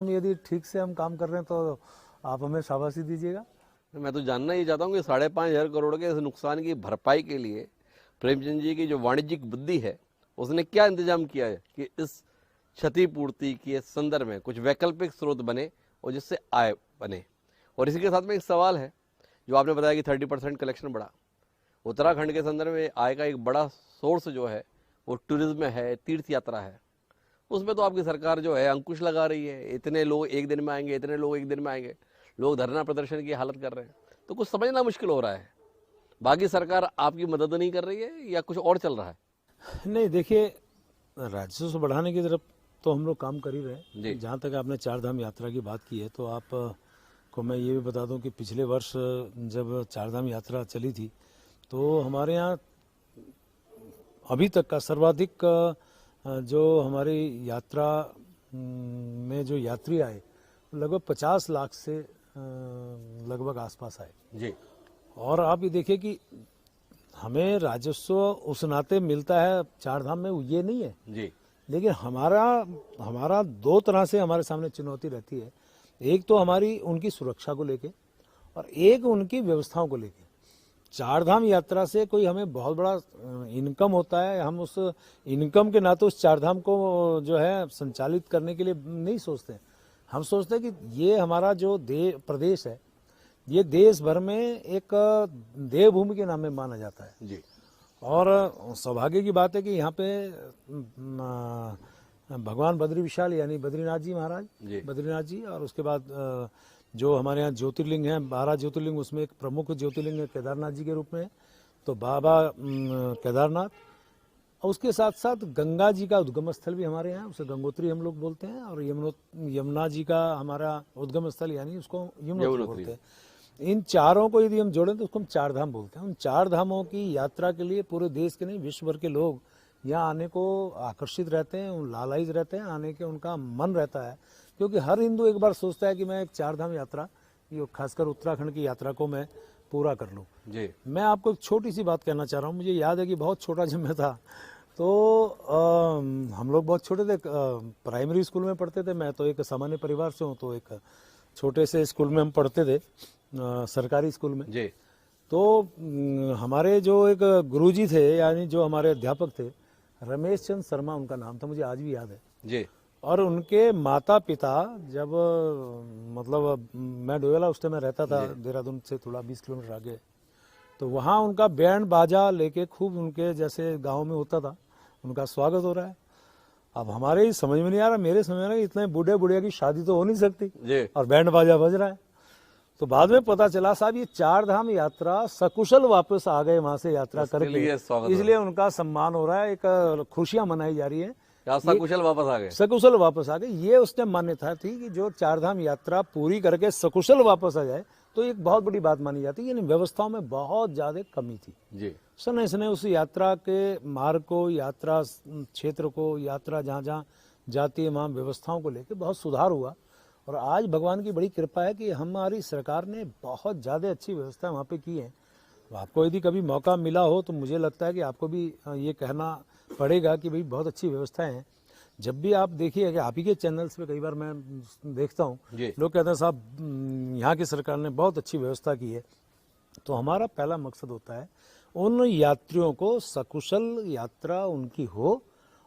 यदि ठीक से हम काम कर रहे हैं तो आप हमें शाबाशी दीजिएगा। मैं तो जानना ही चाहता हूँ कि 5,500 करोड़ के इस नुकसान की भरपाई के लिए प्रेमचंद जी की जो वाणिज्यिक बुद्धि है उसने क्या इंतजाम किया है कि इस क्षतिपूर्ति के संदर्भ में कुछ वैकल्पिक स्रोत बने और जिससे आय बने। और इसी के साथ में एक सवाल है, जो आपने बताया कि 30% कलेक्शन बढ़ा, उत्तराखंड के संदर्भ में आय का एक बड़ा सोर्स जो है वो टूरिज्म है, तीर्थ यात्रा है। उसमें तो आपकी सरकार जो है अंकुश लगा रही है, इतने लोग एक दिन में आएंगे, इतने लोग एक दिन में आएंगे, लोग धरना प्रदर्शन की हालत कर रहे हैं, तो कुछ समझना मुश्किल हो रहा है। बाकी सरकार आपकी मदद नहीं कर रही है या कुछ और चल रहा है? नहीं, देखिए, राजस्व बढ़ाने की तरफ तो हम लोग काम कर ही रहे जी। हैं। जहाँ तक आपने चार धाम यात्रा की बात की है तो आप को मैं ये भी बता दूं कि पिछले वर्ष जब चार धाम यात्रा चली थी तो हमारे यहाँ अभी तक का सर्वाधिक जो हमारी यात्रा में जो यात्री आए लगभग 50 लाख से लगभग आसपास आए जी। और आप ये देखिए कि हमें राजस्व उस नाते मिलता है चार धाम में, ये नहीं है जी। लेकिन हमारा दो तरह से हमारे सामने चुनौती रहती है। एक तो हमारी उनकी सुरक्षा को लेके और एक उनकी व्यवस्थाओं को लेके। चार धाम यात्रा से कोई हमें बहुत बड़ा इनकम होता है, हम उस इनकम के नाते उस चार धाम को जो है संचालित करने के लिए नहीं सोचते। हम सोचते हैं कि ये हमारा जो प्रदेश है ये देश भर में एक देवभूमि के नाम में माना जाता है। जी। और सौभाग्य की बात है कि यहाँ पे भगवान बद्री विशाल यानी बद्रीनाथ जी महाराज, बद्रीनाथ जी, और उसके बाद जो हमारे यहाँ ज्योतिर्लिंग हैं 12 ज्योतिर्लिंग, उसमें एक प्रमुख ज्योतिर्लिंग केदारनाथ जी के रूप में, तो बाबा केदारनाथ, और उसके साथ साथ गंगा जी का उद्गम स्थल भी हमारे यहाँ, उसे गंगोत्री हम लोग बोलते हैं, और यमुना जी का हमारा उद्गम स्थल यानी उसको यमुनोत्री बोलते हैं। इन चारों को यदि हम जोड़ें तो उसको हम चार धाम बोलते हैं। उन चार धामों की यात्रा के लिए पूरे देश के नहीं विश्व भर के लोग यहाँ आने को आकर्षित रहते हैं, लालायित रहते हैं, आने के उनका मन रहता है, क्योंकि हर हिंदू एक बार सोचता है कि मैं एक चार धाम यात्रा, ये खासकर उत्तराखंड की यात्रा को मैं पूरा कर लूँ। जी। मैं आपको एक छोटी सी बात कहना चाह रहा हूँ। मुझे याद है कि बहुत छोटा जब मैं था तो हम लोग बहुत छोटे थे, प्राइमरी स्कूल में पढ़ते थे। मैं तो एक सामान्य परिवार से हूँ, तो एक छोटे से स्कूल में हम पढ़ते थे, सरकारी स्कूल में। जी। तो हमारे जो एक गुरुजी थे यानी जो हमारे अध्यापक थे, रमेश चंद्र शर्मा उनका नाम था, मुझे आज भी याद है। जी। और उनके माता पिता जब मतलब मैं डोयला उस टाइम में रहता था, देहरादून से थोड़ा 20 किलोमीटर आगे, तो वहाँ उनका बैंड बाजा लेके खूब उनके जैसे गांव में होता था, उनका स्वागत हो रहा है। अब हमारे समझ में नहीं आ रहा, मेरे समझ में आ रहा है इतने बूढ़े बुढ़िया की शादी तो हो नहीं सकती और बैंड बाजा बज रहा है। तो बाद में पता चला साहब ये चार धाम यात्रा सकुशल वापस आ गए वहां से यात्रा करके, इसलिए उनका सम्मान हो रहा है, एक खुशियां मनाई जा रही है, सकुशल वापस आ गए। सकुशल वापस आ गए। ये उसने मान्यता थी कि जो चार धाम यात्रा पूरी करके सकुशल वापस आ जाए तो एक बहुत बड़ी बात मानी जाती है। यानी व्यवस्थाओं में बहुत ज्यादा कमी थी जी। सने उस यात्रा के मार्ग को, यात्रा क्षेत्र को, यात्रा जहाँ जहाँ जाती है वहाँ व्यवस्थाओं को लेकर बहुत सुधार हुआ। और आज भगवान की बड़ी कृपा है कि हमारी सरकार ने बहुत ज़्यादा अच्छी व्यवस्था वहाँ पे की है। आपको यदि कभी मौका मिला हो तो मुझे लगता है कि आपको भी ये कहना पड़ेगा कि भाई बहुत अच्छी व्यवस्थाएं हैं। जब भी आप देखिए कि आप ही के चैनल्स पे कई बार मैं देखता हूँ, लोग कहते हैं साहब यहाँ की सरकार ने बहुत अच्छी व्यवस्था की है। तो हमारा पहला मकसद होता है उन यात्रियों को सकुशल यात्रा उनकी हो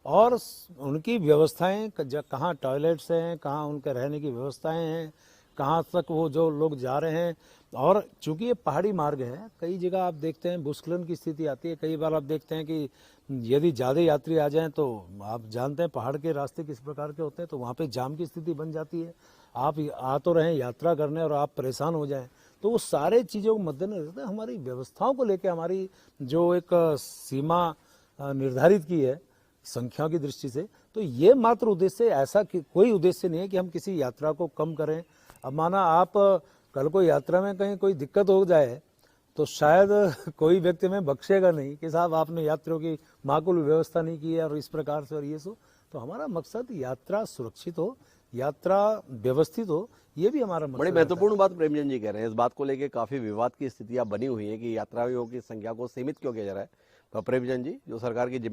और उनकी व्यवस्थाएं, कहाँ टॉयलेट्स हैं, कहाँ उनके रहने की व्यवस्थाएं हैं, कहाँ तक वो जो लोग जा रहे हैं। और चूंकि ये पहाड़ी मार्ग है, कई जगह आप देखते हैं भूस्खलन की स्थिति आती है। कई बार आप देखते हैं कि यदि ज़्यादा यात्री आ जाएं तो आप जानते हैं पहाड़ के रास्ते किस प्रकार के होते हैं, तो वहाँ पे जाम की स्थिति बन जाती है। आप आ तो रहे हैं यात्रा करने और आप परेशान हो जाएं, तो वो सारे चीज़ों को मद्देनजर रखते हमारी व्यवस्थाओं को लेकर हमारी जो एक सीमा निर्धारित की है संख्या की दृष्टि से, तो ये मात्र उद्देश्य, ऐसा कोई उद्देश्य नहीं है कि हम किसी यात्रा को कम करें। अब माना आप कल को यात्रा में कहीं कोई दिक्कत हो जाए तो शायद कोई व्यक्ति में बख्शेगा नहीं कि साहब आपने यात्रियों की माकूल व्यवस्था नहीं की है और इस प्रकार से और ये सो। तो हमारा मकसद यात्रा सुरक्षित हो, यात्रा व्यवस्थित हो, ये भी हमारा मकसद। बड़ी महत्वपूर्ण बात प्रेमचंद जी कह रहे हैं। इस बात को लेकर काफी विवाद की स्थितियां बनी हुई है कि यात्रियों की संख्या को सीमित क्यों किया जा रहा है। प्रेमचंद जी, जो सरकार की